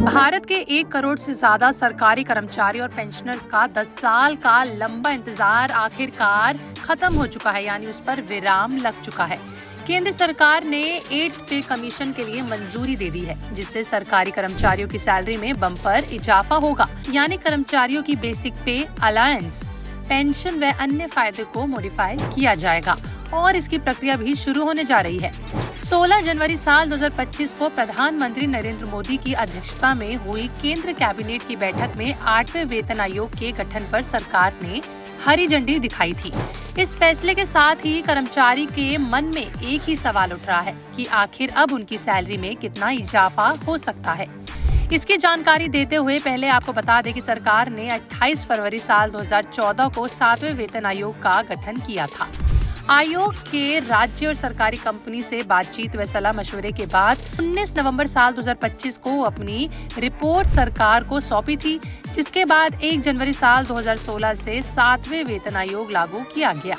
भारत के 1 करोड़ से ज्यादा सरकारी कर्मचारी और पेंशनर्स का 10 साल का लंबा इंतजार आखिरकार खत्म हो चुका है, यानी उस पर विराम लग चुका है। केंद्र सरकार ने 8 पे कमीशन के लिए मंजूरी दे दी है, जिससे सरकारी कर्मचारियों की सैलरी में बम्पर इजाफा होगा, यानी कर्मचारियों की बेसिक पे, अलायंस, पेंशन व अन्य फायदे को मॉडिफाई किया जाएगा और इसकी प्रक्रिया भी शुरू होने जा रही है। 16 जनवरी साल 2025 को प्रधानमंत्री नरेंद्र मोदी की अध्यक्षता में हुई केंद्र कैबिनेट की बैठक में 8वें वेतन आयोग के गठन पर सरकार ने हरी झंडी दिखाई थी। इस फैसले के साथ ही कर्मचारी के मन में एक ही सवाल उठ रहा है कि आखिर अब उनकी सैलरी में कितना इजाफा हो सकता है। इसकी जानकारी देते हुए पहले आपको बता दें कि सरकार ने 28 फरवरी साल 2014 को 7वें वेतन आयोग का गठन किया था। आयोग के राज्य और सरकारी कंपनी से बातचीत व सलाह मशवरे के बाद 19 नवंबर साल 2025 को अपनी रिपोर्ट सरकार को सौंपी थी, जिसके बाद 1 जनवरी साल 2016 से 7वें वेतन आयोग लागू किया गया।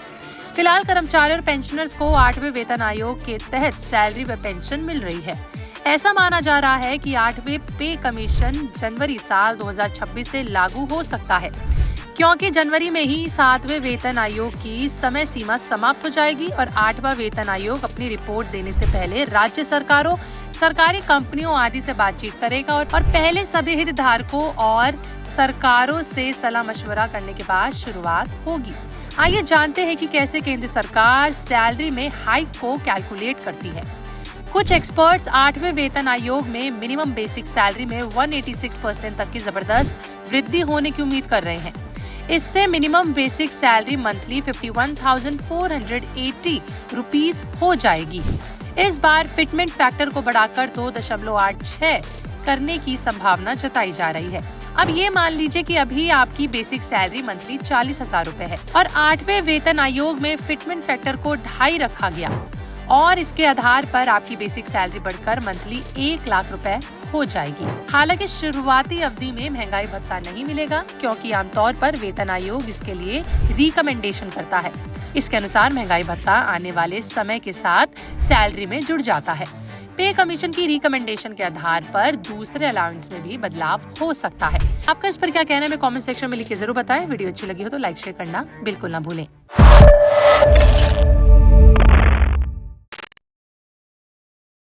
फिलहाल कर्मचारी और पेंशनर्स को 8वें वेतन आयोग के तहत सैलरी व पेंशन मिल रही है। ऐसा माना जा रहा है कि 8वें पे कमीशन जनवरी साल 2026 से लागू हो सकता है, क्योंकि जनवरी में ही 7वें वेतन आयोग की समय सीमा समाप्त हो जाएगी और 8वां वेतन आयोग अपनी रिपोर्ट देने से पहले राज्य सरकारों, सरकारी कंपनियों आदि से बातचीत करेगा और पहले सभी हितधारकों और सरकारों से सलाह मशवरा करने के बाद शुरुआत होगी। आइए जानते हैं कि कैसे केंद्र सरकार सैलरी में हाइक को कैलकुलेट करती है। कुछ एक्सपर्ट्स 8वें वेतन आयोग में मिनिमम बेसिक सैलरी में 186% तक की जबरदस्त वृद्धि होने की उम्मीद कर रहे हैं। इससे minimum basic salary monthly 51,480 rupees हो जाएगी। इस बार फिटमेंट फैक्टर को बढ़ाकर 2.86 करने की संभावना जताई जा रही है। अब ये मान लीजिए कि अभी आपकी बेसिक सैलरी मंथली 40,000 रुपए है और 8वें वेतन आयोग में फिटमेंट फैक्टर को 2.5 रखा गया और इसके आधार पर आपकी बेसिक सैलरी बढ़कर मंथली 1 लाख रुपए हो जाएगी। हालांकि शुरुआती अवधि में महंगाई भत्ता नहीं मिलेगा, क्योंकि आमतौर पर वेतन आयोग इसके लिए रिकमेंडेशन करता है। इसके अनुसार महंगाई भत्ता आने वाले समय के साथ सैलरी में जुड़ जाता है। पे कमीशन की रिकमेंडेशन के आधार पर दूसरे अलाउंस में भी बदलाव हो सकता है। आपका इस पर क्या कहना है, कमेंट सेक्शन में लिख के जरूर बताएं। वीडियो अच्छी लगी हो तो लाइक शेयर करना बिल्कुल ना भूलें।